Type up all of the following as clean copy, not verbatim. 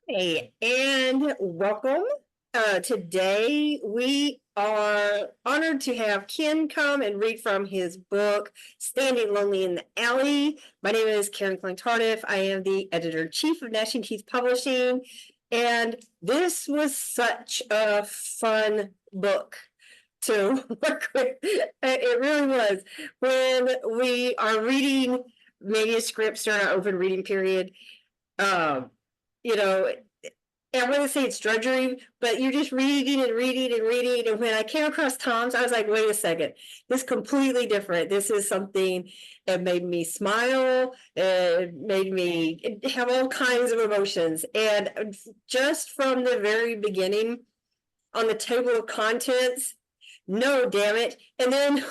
Hey, and welcome. Today we are honored to have Ken come and read from his book, Standing Lonely in the Alley. My name is Karen Klein-Tardiff. I am the editor-in-chief of Gnashing Publishing, and this was such a fun book to work with. It really was. When we are reading manuscripts during our open reading period, um, you know, I'm going to say it's drudgery, but you're just reading and reading and reading. And when I came across Tom's, I was like, wait a second, this is completely different. This is something that made me smile. It made me have all kinds of emotions. And just from the very beginning on the table of contents, no, damn it. And then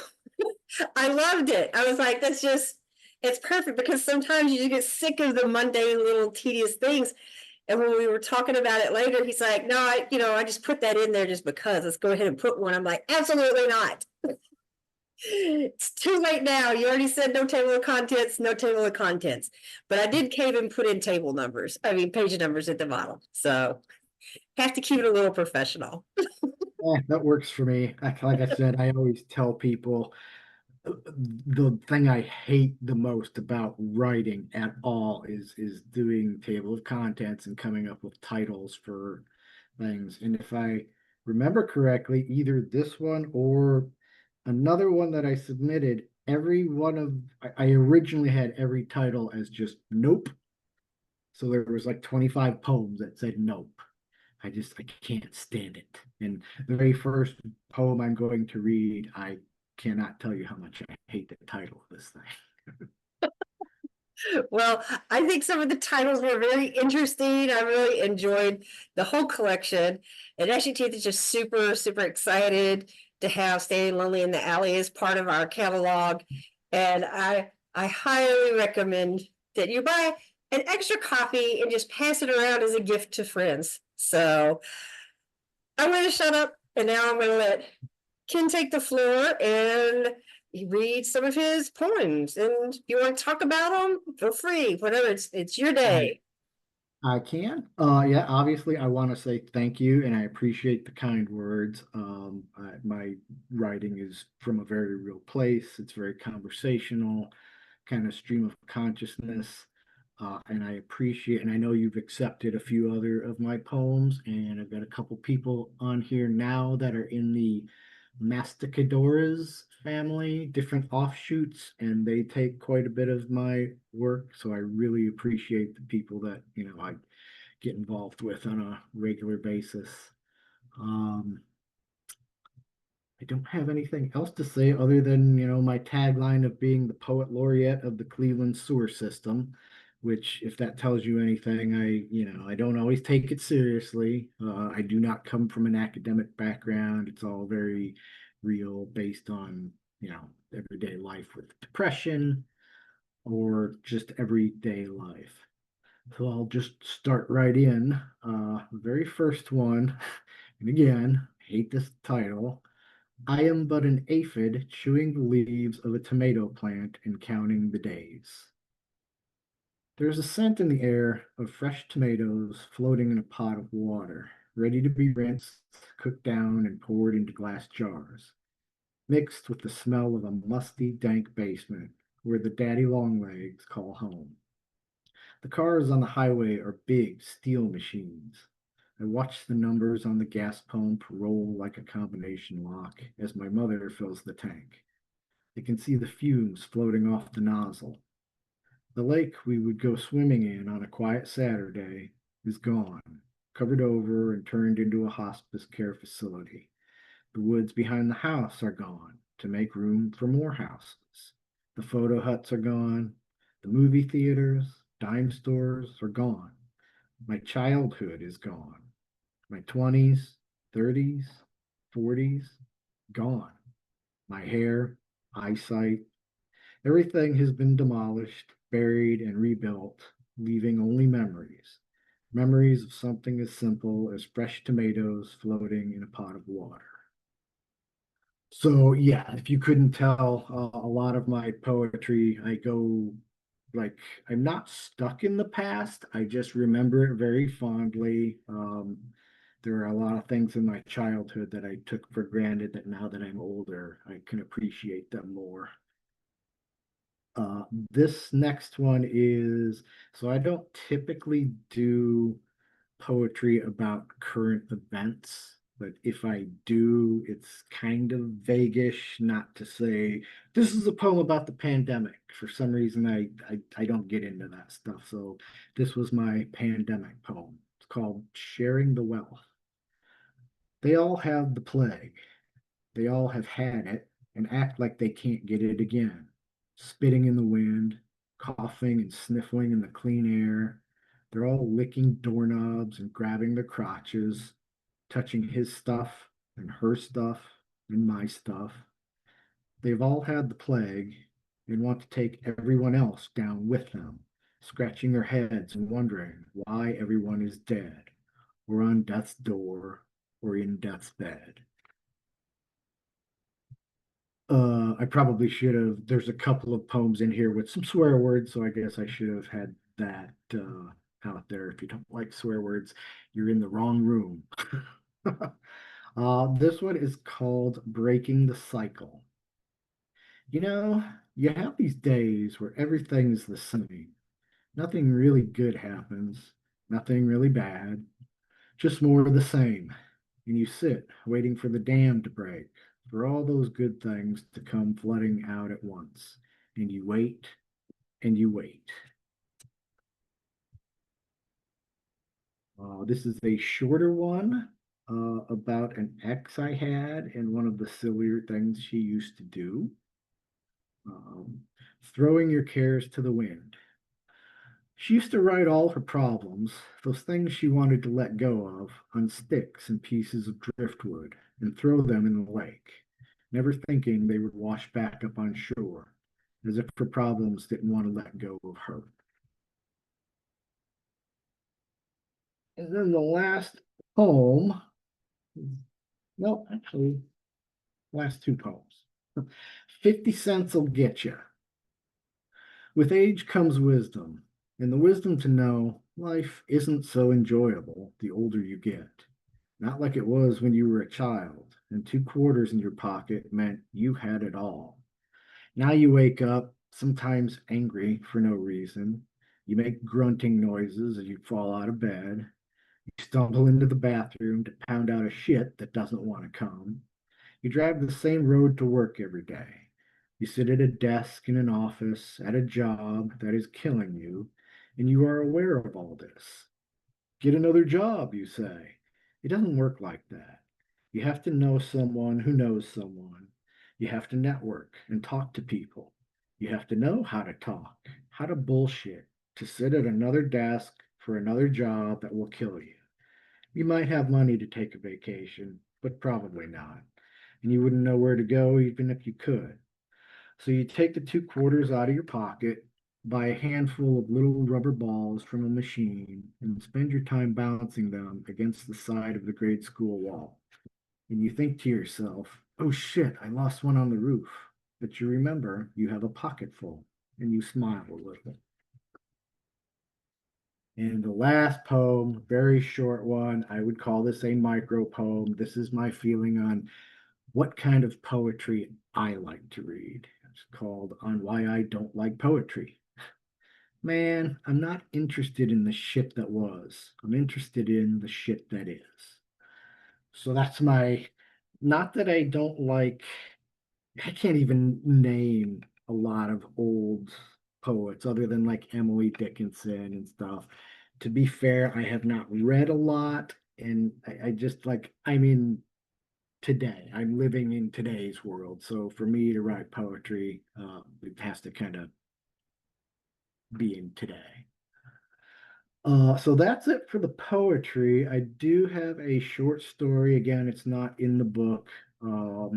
I loved it. I was like, it's perfect because sometimes you get sick of the mundane little tedious things. And when we were talking about it later, he's like, no, I just put that in there just because. Let's go ahead and put one. I'm like, absolutely not. It's too late now. You already said no table of contents, no table of contents. But I did cave and put in page numbers at the bottom. So have to keep it a little professional. Yeah, that works for me. Like I said, I always tell people the thing I hate the most about writing at all is doing table of contents and coming up with titles for things. And if I remember correctly, either this one or another one that I submitted, every one of I originally had every title as just nope. So there was like 25 poems that said nope. I can't stand it. And the very first poem I'm going to read, I cannot tell you how much I hate the title of this thing. Well, I think some of the titles were very interesting. I really enjoyed the whole collection. And actually, Teeth is just super, super excited to have Standing Lonely in the Alley as part of our catalog. And I highly recommend that you buy an extra copy and just pass it around as a gift to friends. So I'm going to shut up and now I'm going to let Ken take the floor and read some of his poems. And if you want to talk about them, feel free. Whatever, it's your I day. I can. Yeah, obviously, I want to say thank you, and I appreciate the kind words. My writing is from a very real place. It's very conversational, kind of stream of consciousness. And I appreciate, and I know you've accepted a few other of my poems, and I've got a couple people on here now that are in the Masticadoras family, different offshoots, and they take quite a bit of my work. So I really appreciate the people that, I get involved with on a regular basis. Um, I don't have anything else to say other than, my tagline of being the poet laureate of the Cleveland sewer system, which, if that tells you anything, I don't always take it seriously. I do not come from an academic background. It's all very real, based on, everyday life with depression or just everyday life. So I'll just start right in. The very first one, and again, I hate this title. I am but an aphid chewing the leaves of a tomato plant and counting the days. There's a scent in the air of fresh tomatoes floating in a pot of water, ready to be rinsed, cooked down, and poured into glass jars, mixed with the smell of a musty, dank basement where the daddy longlegs call home. The cars on the highway are big steel machines. I watch the numbers on the gas pump roll like a combination lock as my mother fills the tank. I can see the fumes floating off the nozzle. The lake we would go swimming in on a quiet Saturday is gone, covered over and turned into a hospice care facility. The woods behind the house are gone to make room for more houses. The photo huts are gone. The movie theaters, dime stores are gone. My childhood is gone. My 20s, 30s, 40s, gone. My hair, eyesight, everything has been demolished, buried, and rebuilt, leaving only memories. Memories of something as simple as fresh tomatoes floating in a pot of water. So, yeah, if you couldn't tell, a lot of my poetry, I go like I'm not stuck in the past. I just remember it very fondly. There are a lot of things in my childhood that I took for granted that now that I'm older, I can appreciate them more. This next one is, so I don't typically do poetry about current events, but if I do, it's kind of vaguish, not to say this is a poem about the pandemic. For some reason, I don't get into that stuff. So this was my pandemic poem. It's called Sharing the Wealth. They all have the plague. They all have had it and act like they can't get it again. Spitting in the wind, coughing and sniffling in the clean air. They're all licking doorknobs and grabbing their crotches, touching his stuff and her stuff and my stuff. They've all had the plague and want to take everyone else down with them, scratching their heads and wondering why everyone is dead, or on death's door, or in death's bed. I probably should have. There's a couple of poems in here with some swear words, so I guess I should have had that out there. If you don't like swear words, you're in the wrong room. This one is called Breaking the Cycle. You know, you have these days where everything's the same. Nothing really good happens, nothing really bad, just more of the same. And you sit waiting for the dam to break, for all those good things to come flooding out at once. And you wait and you wait. This is a shorter one about an ex I had and one of the sillier things she used to do. Um, Throwing your cares to the wind. She used to write all her problems, those things she wanted to let go of, on sticks and pieces of driftwood and throw them in the lake, never thinking they would wash back up on shore, as if her problems didn't want to let go of her. And then the last poem, no, actually, last two poems. 50 cents will get you. With age comes wisdom, and the wisdom to know life isn't so enjoyable the older you get. Not like it was when you were a child, and 2 quarters in your pocket meant you had it all. Now you wake up, sometimes angry for no reason. You make grunting noises as you fall out of bed. You stumble into the bathroom to pound out a shit that doesn't want to come. You drive the same road to work every day. You sit at a desk in an office at a job that is killing you, and you are aware of all this. Get another job, you say. It doesn't work like that. You have to know someone who knows someone. You have to network and talk to people. You have to know how to talk, how to bullshit, to sit at another desk for another job that will kill you. You might have money to take a vacation, but probably not. And you wouldn't know where to go even if you could. So you take the 2 quarters out of your pocket, buy a handful of little rubber balls from a machine, and spend your time bouncing them against the side of the grade school wall. And you think to yourself, oh shit, I lost one on the roof. But you remember you have a pocket full, and you smile a little. And the last poem, very short one, I would call this a micro poem. This is my feeling on what kind of poetry I like to read. It's called On Why I Don't Like Poetry. Man, I'm not interested in the shit that was. I'm interested in the shit that is. So that's my, not that I don't like, I can't even name a lot of old poets other than like Emily Dickinson and stuff. To be fair, I have not read a lot, and I just like, I'm in today. I'm living in today's world. So for me to write poetry, it has to kind of be in today. So that's it for the poetry. I do have a short story. Again, it's not in the book. A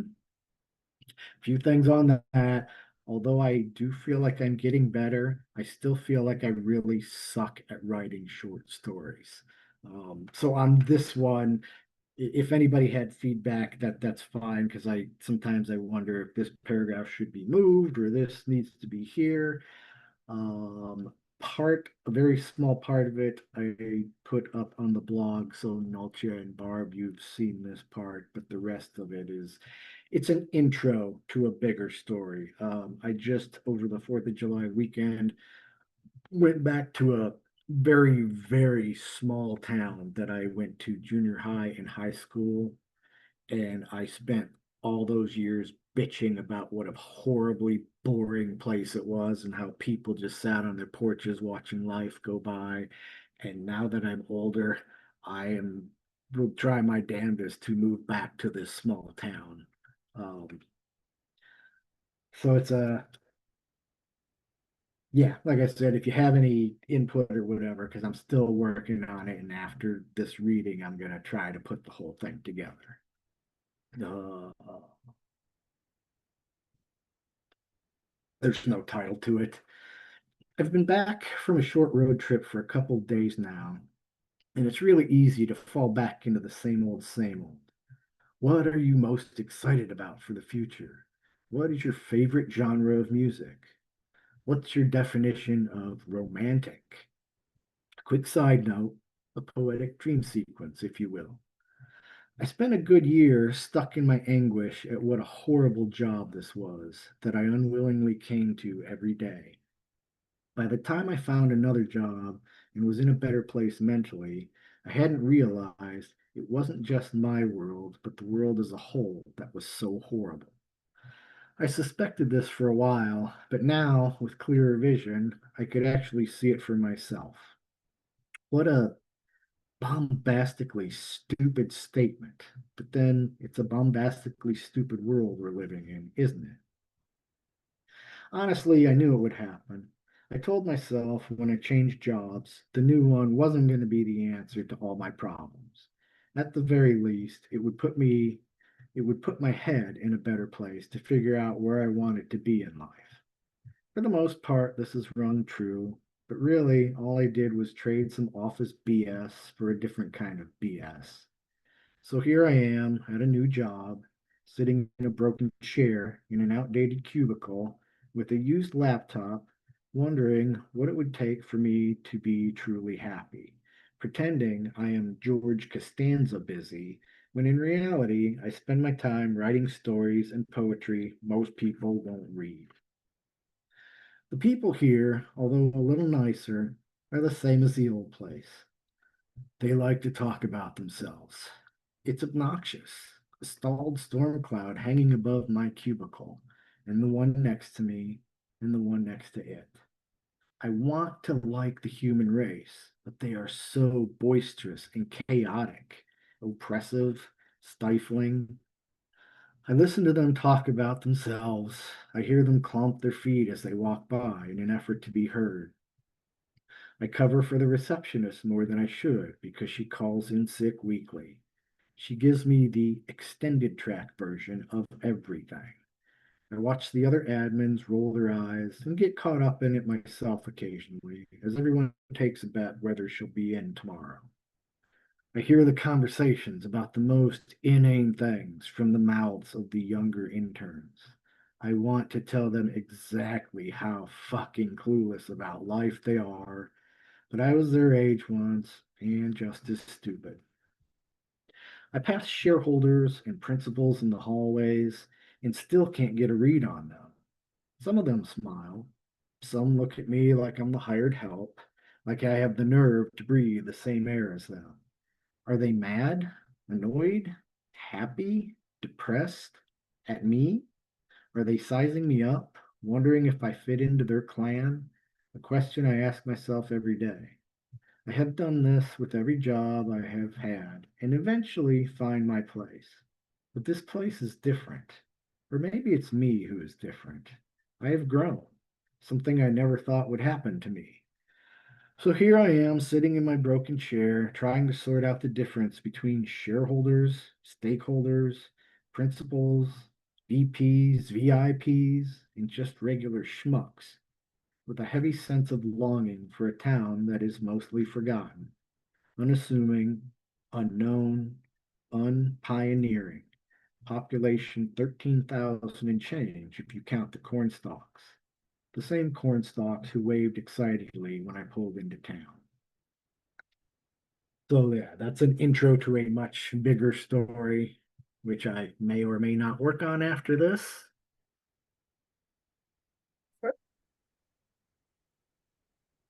few things on that. Although I do feel like I'm getting better, I still feel like I really suck at writing short stories. So on this one, if anybody had feedback, that's fine, because I sometimes I wonder if this paragraph should be moved or this needs to be here. A very small part of it, I put up on the blog. So Nulcia and Barb, you've seen this part, but the rest of it is, it's an intro to a bigger story. I just over the 4th of July weekend went back to a very, very small town that I went to junior high and high school, and I spent all those years bitching about what a horribly boring place it was and how people just sat on their porches watching life go by. And now that I'm older, I am will try my damnedest to move back to this small town. Um, so it's a Yeah, like I said, if you have any input or whatever, because I'm still working on it, and after this reading, I'm gonna try to put the whole thing together. Uh, there's no title to it. I've been back from a short road trip for a couple of days now, and it's really easy to fall back into the same old, same old. What are you most excited about for the future? What is your favorite genre of music? What's your definition of romantic? Quick side note, a poetic dream sequence, if you will. I spent a good year stuck in my anguish at what a horrible job this was that I unwillingly came to every day. By the time I found another job and was in a better place mentally, I hadn't realized it wasn't just my world, but the world as a whole that was so horrible. I suspected this for a while, but now, with clearer vision, I could actually see it for myself. What a bombastically stupid statement, but then it's a bombastically stupid world we're living in, isn't it? Honestly, I knew it would happen. I told myself when I changed jobs, the new one wasn't going to be the answer to all my problems. At the very least, it would put my head in a better place to figure out where I wanted to be in life. For the most part, this has rung true, but really, all I did was trade some office BS for a different kind of BS. So here I am at a new job, sitting in a broken chair in an outdated cubicle with a used laptop, wondering what it would take for me to be truly happy, pretending I am George Costanza busy, when in reality, I spend my time writing stories and poetry most people won't read. The people here, although a little nicer, are the same as the old place. They like to talk about themselves. It's obnoxious. A stalled storm cloud hanging above my cubicle, and the one next to me, and the one next to it. I want to like the human race, but they are so boisterous and chaotic, oppressive, stifling. I listen to them talk about themselves. I hear them clomp their feet as they walk by in an effort to be heard. I cover for the receptionist more than I should because she calls in sick weekly. She gives me the extended track version of everything. I watch the other admins roll their eyes and get caught up in it myself occasionally, as everyone takes a bet whether she'll be in tomorrow. I hear the conversations about the most inane things from the mouths of the younger interns. I want to tell them exactly how fucking clueless about life they are, but I was their age once and just as stupid. I pass shareholders and principals in the hallways and still can't get a read on them. Some of them smile. Some look at me like I'm the hired help, like I have the nerve to breathe the same air as them. Are they mad, annoyed, happy, depressed at me? Are they sizing me up, wondering if I fit into their clan? A question I ask myself every day. I have done this with every job I have had and eventually find my place. But this place is different. Or maybe it's me who is different. I have grown, something I never thought would happen to me. So here I am sitting in my broken chair, trying to sort out the difference between shareholders, stakeholders, principals, VPs, VIPs, and just regular schmucks, with a heavy sense of longing for a town that is mostly forgotten, unassuming, unknown, unpioneering. Population 13,000 and change if you count the corn stalks. the same cornstalks who waved excitedly when I pulled into town. So yeah, that's an intro to a much bigger story, which I may or may not work on after this.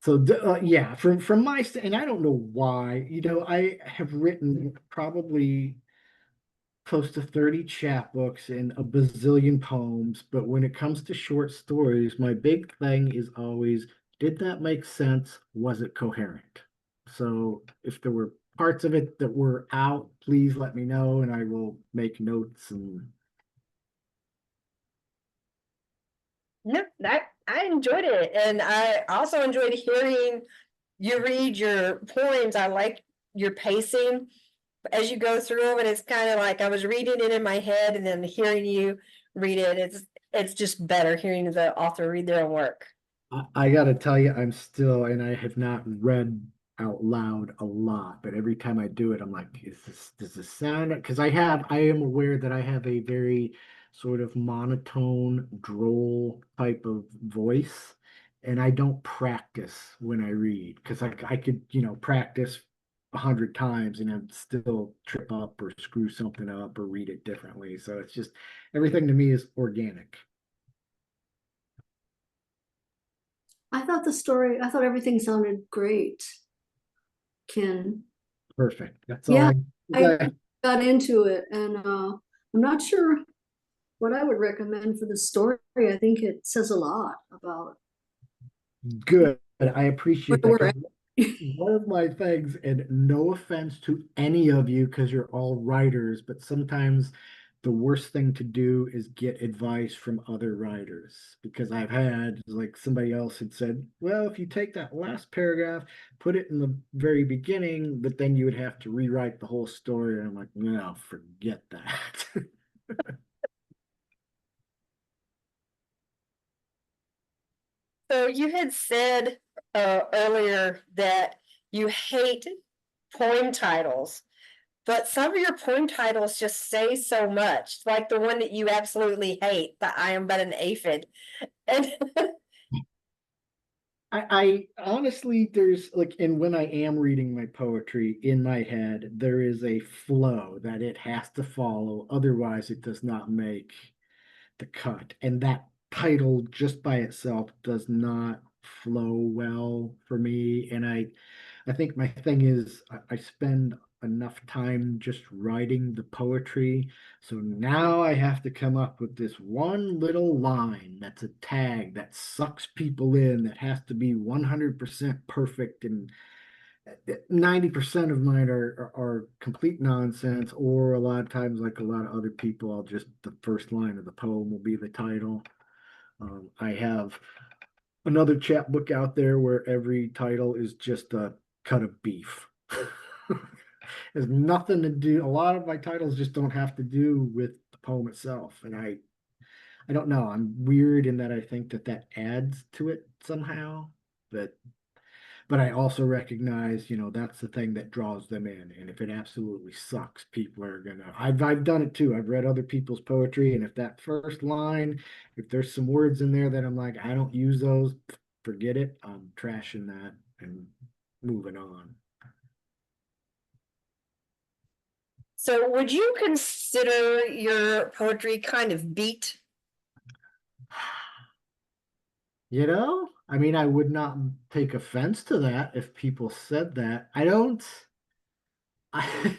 So yeah, from my and I don't know why, I have written probably close to 30 chapbooks and a bazillion poems, but when it comes to short stories, my big thing is always, did that make sense? Was it coherent? So if there were parts of it that were out, please let me know and I will make notes and No, I enjoyed it, and I also enjoyed hearing you read your poems. I like your pacing as you go through them, and it's kind of like I was reading it in my head, and then hearing you read it. It's just better hearing the author read their own work. I gotta tell you, I'm still, and I have not read out loud a lot, but every time I do it, I'm like, does this sound? Because I am aware that I have a very sort of monotone, droll type of voice, and I don't practice when I read because I could, practice 100 times and I'd still trip up or screw something up or read it differently. So it's just everything to me is organic. I thought everything sounded great, Ken. Perfect. That's all Yeah, I I got into it and I'm not sure what I would recommend for the story. I think it says a lot about Good. I appreciate where that we're because at. one of my things, and no offense to any of you because you're all writers, but sometimes the worst thing to do is get advice from other writers because I've had, like somebody else had said, well, if you take that last paragraph, put it in the very beginning, but then you would have to rewrite the whole story. And I'm like, no, forget that. So you had said earlier that you hate poem titles, but some of your poem titles just say so much, like the one that you absolutely hate, the I am but an aphid. And I honestly, there's like, and when I am reading my poetry in my head, there is a flow that it has to follow. Otherwise, it does not make the cut. And that title just by itself does not flow well for me. And I think my thing is I spend enough time just writing the poetry. So now I have to come up with this one little line that's a tag that sucks people in that has to be 100% perfect. And 90% of mine are complete nonsense, or a lot of times, like a lot of other people, I'll just, the first line of the poem will be the title. I have another chapbook out there where every title is just a cut of beef. Has nothing to do. A lot of my titles just don't have to do with the poem itself, and I don't know. I'm weird in that I think that that adds to it somehow. But I also recognize, that's the thing that draws them in. And if it absolutely sucks, people are gonna. I've done it too. I've read other people's poetry, and if that first line, if there's some words in there that I'm like, I don't use those, forget it. I'm trashing that and moving on. so would you consider your poetry kind of beat? I mean, I would not take offense to that if people said that. I don't. I,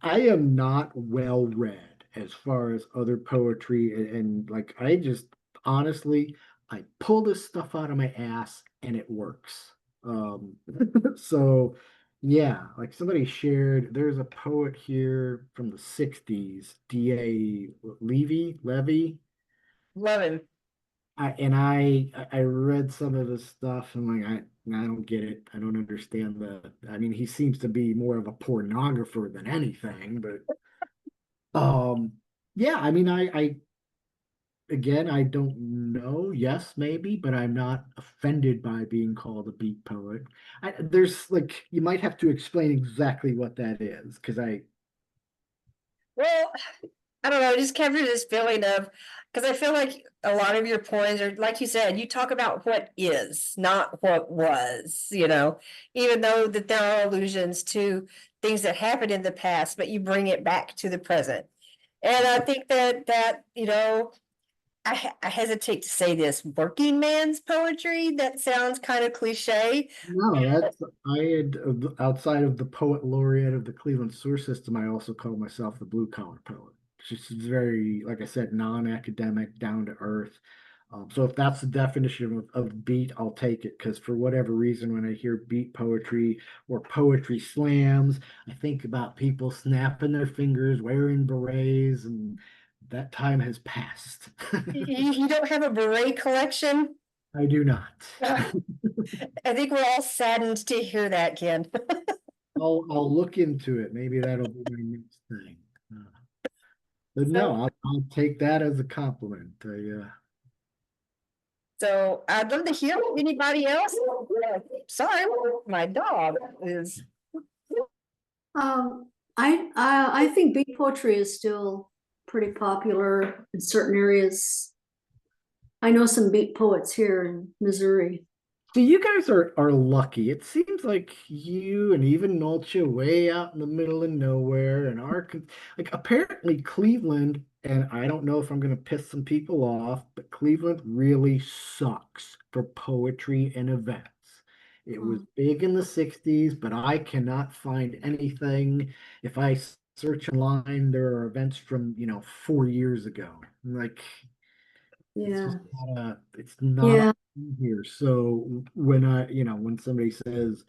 I am not well read as far as other poetry and like I just honestly I pull this stuff out of my ass and it works. Um so yeah, like somebody shared there's a poet here from the 60s, D.A. Levy. Love him. I read some of his stuff and like I don't get it. I don't understand I mean he seems to be more of a pornographer than anything, but yeah, I mean I again I don't know. Yes, maybe, but I'm not offended by being called a beat poet. There's like you might have to explain exactly what that is because I Well, I don't know, it just captures this feeling of, because I feel like a lot of your poems are, like you said, you talk about what is, not what was, even though that there are allusions to things that happened in the past, but you bring it back to the present. And I think that I hesitate to say this, working man's poetry, that sounds kind of cliche. No, that's I had outside of the poet laureate of the Cleveland sewer system, I also call myself the blue collar poet. It's just very, like I said, non-academic, down to earth. So if that's the definition of beat, I'll take it because for whatever reason, when I hear beat poetry or poetry slams, I think about people snapping their fingers, wearing berets, and that time has passed. You don't have a beret collection? I do not. I think we're all saddened to hear that, Ken. I'll look into it. Maybe that'll be my next thing. But no, So, I'll take that as a compliment. so I'd love to hear anybody else. Sorry, my dog is. I think beat poetry is still pretty popular in certain areas. I know some beat poets here in Missouri. So you guys are lucky. It seems like you and even Nolcha way out in the middle of nowhere and like apparently Cleveland, and I don't know if I'm gonna piss some people off, but Cleveland really sucks for poetry and events. It was big in the 60s, but I cannot find anything. If I search online, there are events from, 4 years ago. Like it's Yeah, just it's not yeah, here. So when somebody says,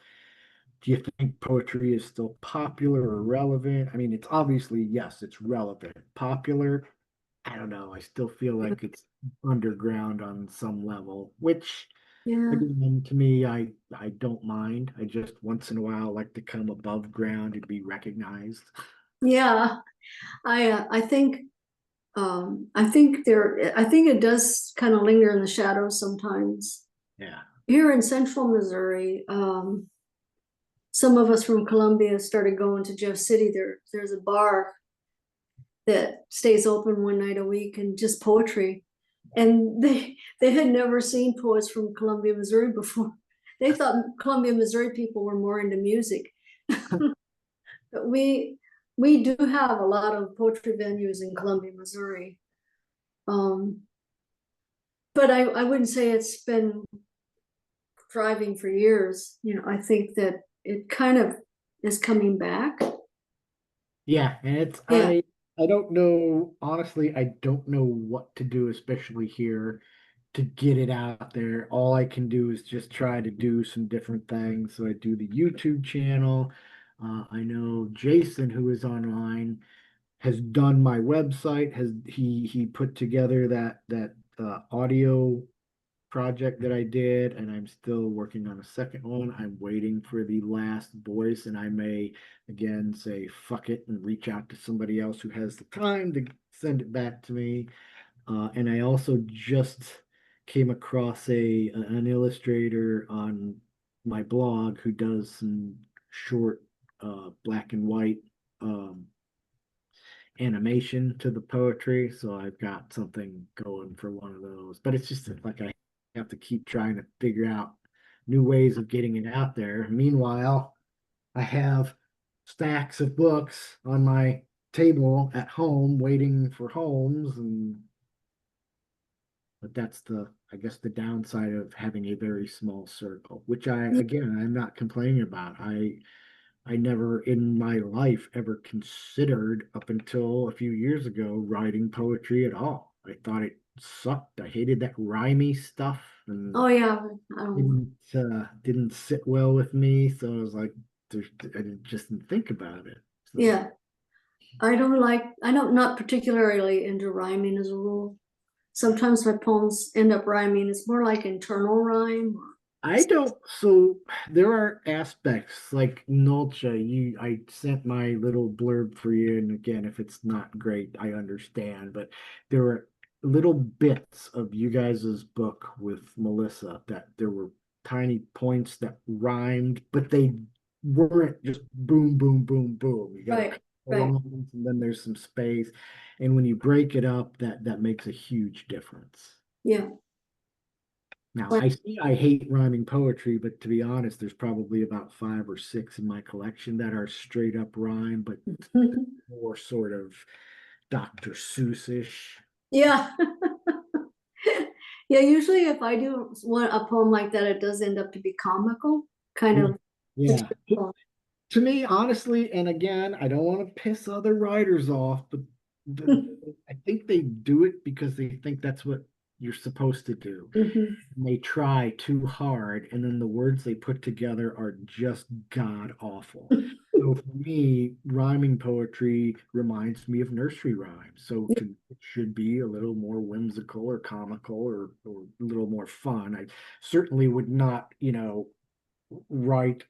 do you think poetry is still popular or relevant? I mean, it's obviously, yes, it's relevant. Popular, I don't know. I still feel like it's underground on some level, which yeah, again, to me, I don't mind. I just once in a while like to come above ground and be recognized. yeah. I think it does kind of linger in the shadows sometimes. Yeah. Here in central Missouri, some of us from Columbia started going to Jeff City. There's a bar that stays open one night a week and just poetry. And they had never seen poets from Columbia, Missouri before. They thought Columbia, Missouri people were more into music. But we do have a lot of poetry venues in Columbia, Missouri. Um, but I wouldn't say it's been thriving for years. I think that it kind of is coming back. Yeah, and Yeah, I don't know, honestly, I don't know what to do, especially here, to get it out there. All I can do is just try to do some different things. So I do the YouTube channel. I know Jason, who is online, has done my website, has he put together that audio project that I did, and I'm still working on a second one. I'm waiting for the last voice, and I may again say fuck it and reach out to somebody else who has the time to send it back to me. And I also just came across an illustrator on my blog who does some short black and white um, animation to the poetry. So I've got something going for one of those. But it's just like I have to keep trying to figure out new ways of getting it out there. Meanwhile, I have stacks of books on my table at home waiting for homes, and but that's I guess the downside of having a very small circle, which I'm not complaining about. I never in my life ever considered up until a few years ago writing poetry at all. I thought it sucked. I hated that rhymey stuff and oh yeah, didn't sit well with me. So I was like, just didn't think about it. So yeah. I don't not particularly into rhyming as a rule. Sometimes my poems end up rhyming. It's more like internal rhyme. I don't. So there are aspects like Nolcha. I sent my little blurb for you, and again, if it's not great, I understand. But there were little bits of you guys's book with Melissa that there were tiny points that rhymed, but they weren't just boom, boom, boom, boom. You got to Right. Right. lines, and then there's some space. And when you break it up, that makes a huge difference. Yeah. Now, Well- I see I hate rhyming poetry, but to be honest, there's probably about 5 or 6 in my collection that are straight up rhyme, but more sort of Dr. Seuss-ish. Yeah. Yeah, usually if I do one a poem like that, it does end up to be comical, kind of Yeah. satirical. To me, honestly, and again, I don't want to piss other writers off, but the, I think they do it because they think that's what you're supposed to do. Mhm. And they try too hard, and then the words they put together are just god awful. So for me, rhyming poetry reminds me of nursery rhymes. So it should be a little more whimsical or comical or a little more fun. I certainly would not, write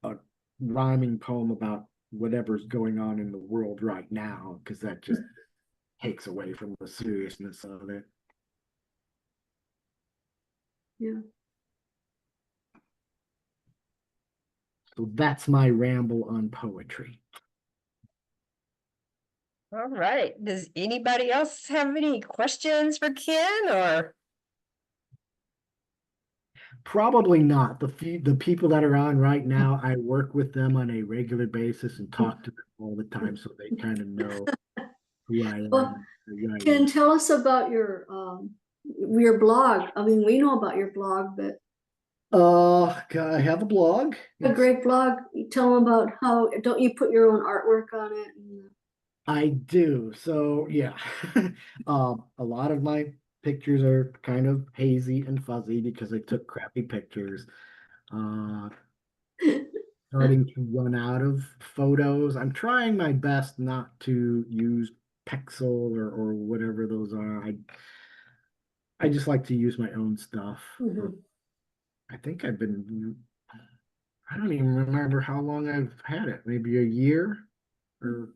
a rhyming poem about whatever's going on in the world right now, because that just takes away from the seriousness of it. Yeah. So that's my ramble on poetry. All right. Does anybody else have any questions for Ken or? Probably not. The people that are on right now, I work with them on a regular basis and talk to them all the time, so they kind of know who I Well, am. Who I Ken, am. tell us about your blog. I mean, we know about your blog, but I have a blog. a It's great blog. You tell them about how don't you put your own artwork on it? I do. So yeah, a lot of my pictures are kind of hazy and fuzzy because I took crappy pictures. Uh, Starting to run out of photos. I'm trying my best not to use Pexel or whatever those are. I just like to use my own stuff. Mhm. I think I don't even remember how long I've had it. Maybe a year or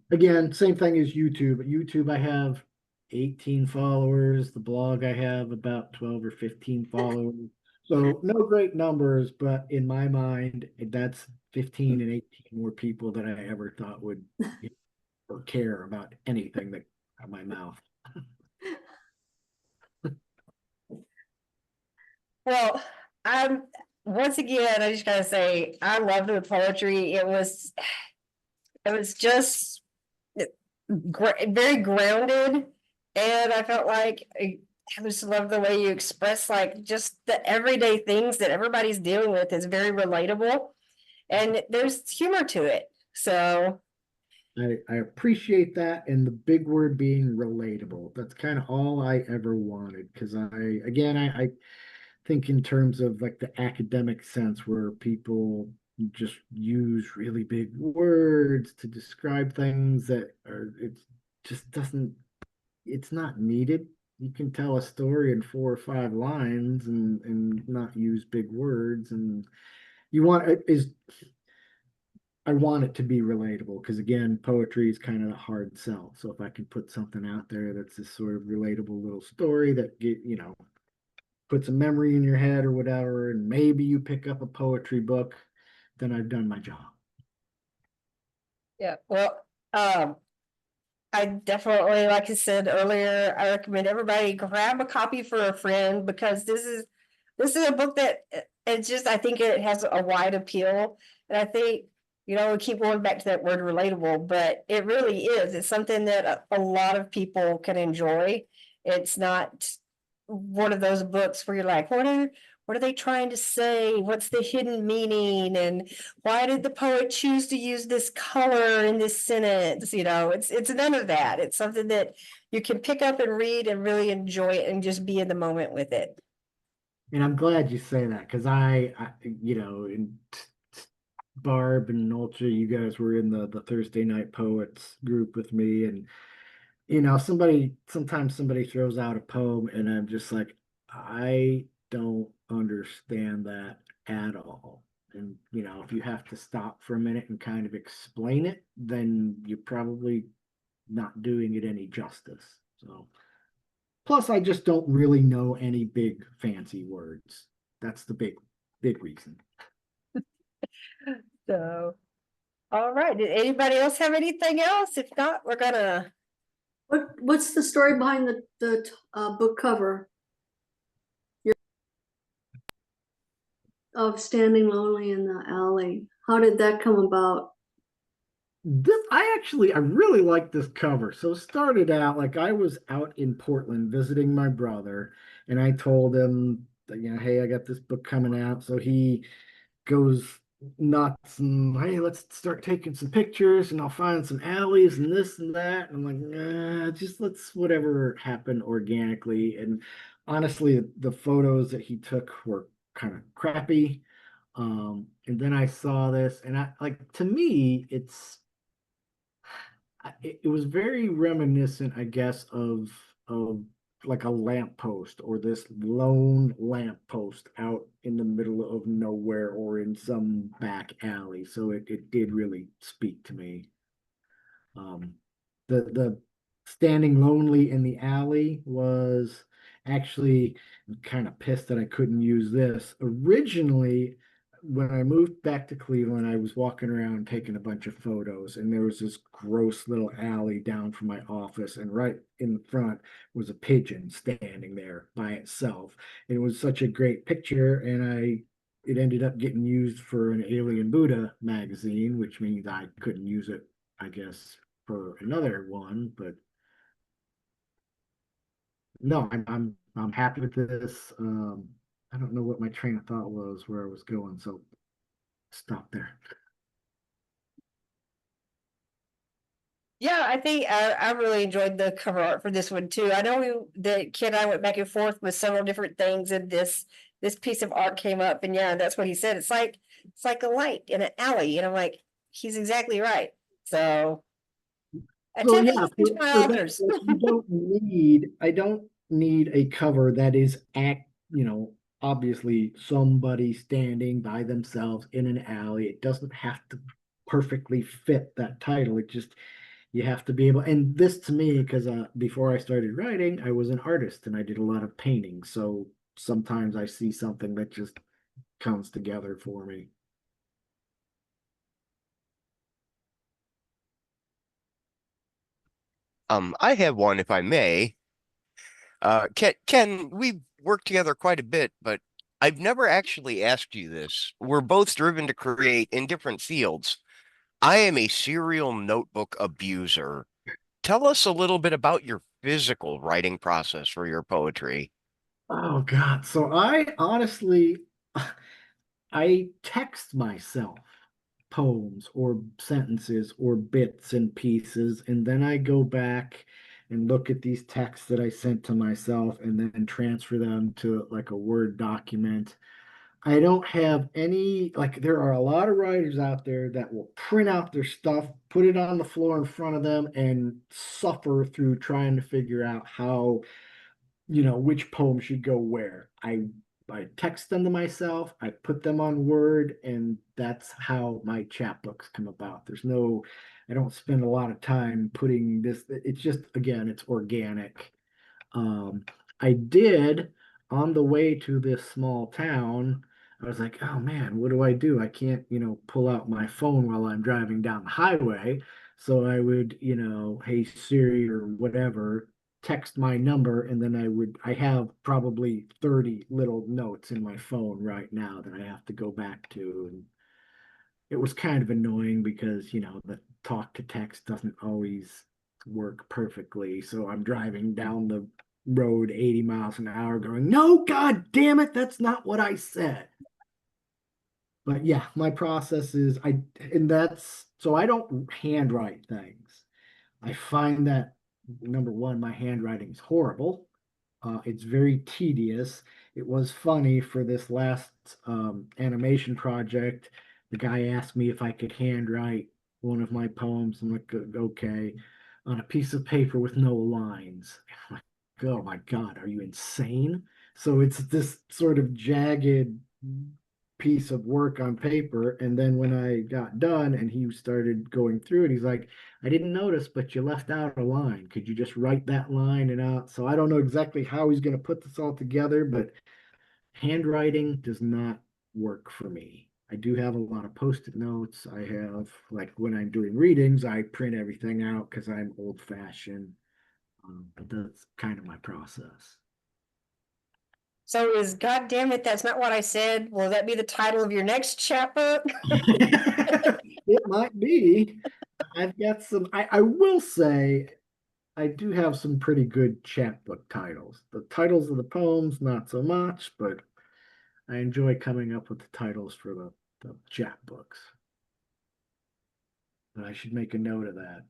again, same thing as YouTube. At YouTube, I have 18 followers. The blog, I have about 12 or 15 followers. So no great numbers, but in my mind, that's 15 and 18 more people than I ever thought would or care about anything that out of my mouth. Well, I'm once again, I just gotta say, I loved the poetry. It was just very grounded, and I felt like I just love the way you express like just the everyday things that everybody's dealing with is very relatable, and there's humor to it. So I appreciate that, and the big word being relatable. That's kind of all I ever wanted. Because I think in terms of like the academic sense where people just use really big words to describe things that are, it just doesn't, it's not needed. You can tell a story in 4 or 5 lines and not use big words. And you want it is I want it to be relatable because again, poetry is kind of a hard sell. So if I can put something out there that's this sort of relatable little story that puts a memory in your head or whatever, and maybe you pick up a poetry book, then I've done my job. yeah, well, I definitely, like I said earlier, I recommend everybody grab a copy for a friend because this is a book that it's just I think it has a wide appeal, and I think we keep going back to that word relatable, but it really is. It's something that a lot of people can enjoy. It's not one of those books where you're like, what are they trying to say? What's the hidden meaning? And why did the poet choose to use this color in this sentence? It's none of that. It's something that you can pick up and read and really enjoy it and just be in the moment with it. And I'm glad you say that because and Barb and Ultra, you guys were in the Thursday Night Poets group with me, and sometimes somebody throws out a poem, and I'm just like, I don't understand that at all. And if you have to stop for a minute and kind of explain it, then you're probably not doing it any justice. So, plus, I just don't really know any big fancy words. That's the big reason. So, all right. Did anybody else have anything else? If not, we're gonna. What's the story behind the book cover of Standing Lonely in the Alley? How did that come about? I really like this cover. So it started out like I was out in Portland visiting my brother, and I told him that, hey, I got this book coming out. So he goes nuts and hey, let's start taking some pictures and I'll find some alleys and this and that. And I'm like, nah, just let's whatever happen organically. And honestly, the photos that he took were kind of crappy. And then I saw this, and I like to me, it was very reminiscent, I guess, of like a lamppost or this lone lamppost out in the middle of nowhere or in some back alley. So it did really speak to me. Um, the standing lonely in the alley was actually kind of pissed that I couldn't use this. Originally, when I moved back to Cleveland, I was walking around taking a bunch of photos, and there was this gross little alley down from my office, and right in the front was a pigeon standing there by itself. And it was such a great picture, and it ended up getting used for an Alien Buddha magazine, which means I couldn't use it, I guess, for another one, but no, I'm happy with this. I don't know what my train of thought was where I was going, so stop there. Yeah, I think I really enjoyed the cover art for this one too. I know that Ken and I went back and forth with several different things, and this piece of art came up, and yeah, that's what he said. It's like a light in an alley, and I'm like, he's exactly right. So So attend to yeah, listen to my for that, authors. I don't need a cover that is obviously somebody standing by themselves in an alley. It doesn't have to perfectly fit that title. It just you have to be able, and this to me, because before I started writing, I was an artist and I did a lot of painting. So sometimes I see something that just comes together for me. I have one, if I may. Ken, we've worked together quite a bit, but I've never actually asked you this. We're both driven to create in different fields. I am a serial notebook abuser. Tell us a little bit about your physical writing process for your poetry. Oh God. So I honestly, I text myself poems or sentences or bits and pieces, and then I go back and look at these texts that I sent to myself and then transfer them to like a Word document. I don't have any, like, there are a lot of writers out there that will print out their stuff, put it on the floor in front of them, and suffer through trying to figure out how which poem should go where. I text them to myself, I put them on Word, and that's how my chapbooks come about. I don't spend a lot of time putting this, it's just, again, it's organic. I did on the way to this small town. I was like, oh man, what do I do? I can't, pull out my phone while I'm driving down the highway. So I would, hey Siri or whatever, text my number, and then I have probably 30 little notes in my phone right now that I have to go back to. And it was kind of annoying because, the talk to text doesn't always work perfectly. So I'm driving down the road 80 miles an hour going, no, God damn it, that's not what I said. But yeah, my process is and that's so I don't handwrite things. I find that number one, my handwriting is horrible. It's very tedious. It was funny for this last animation project. The guy asked me if I could handwrite one of my poems. I'm like, okay, on a piece of paper with no lines. I'm like, oh my God, are you insane? So it's this sort of jagged piece of work on paper. And then when I got done and he started going through it, he's like, I didn't notice, but you left out a line. Could you just write that line and out? So I don't know exactly how he's going to put this all together, but handwriting does not work for me. I do have a lot of post-it notes. I have, like, when I'm doing readings, I print everything out because I'm old-fashioned. But that's kind of my process. So is God damn it, that's not what I said. Will that be the title of your next chapbook? It might be. I've got some, I will say, I do have some pretty good chapbook titles. The titles of the poems, not so much, but I enjoy coming up with the titles for the chapbooks. But I should make a note of that.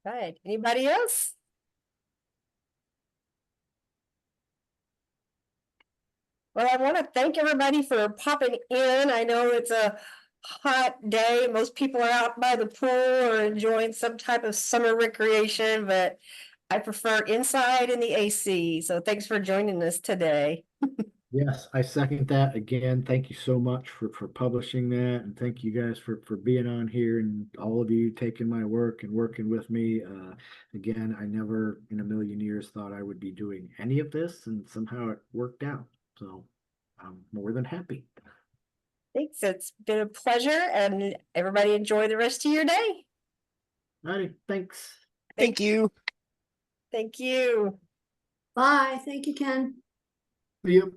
Right. Anybody else? Well, I want to thank everybody for popping in. I know it's a hot day. Most people are out by the pool or enjoying some type of summer recreation, but I prefer inside in the AC. So thanks for joining us today. Yes, I second that. Again, thank you so much for publishing that, and thank you guys for being on here, and all of you taking my work and working with me. Again, I never in a million years thought I would be doing any of this, and somehow it worked out. So I'm more than happy. Thanks. It's been a pleasure, and everybody enjoy the rest of your day. All right, thanks. Thank you. Thank you. Bye. Thank you, Ken. See you.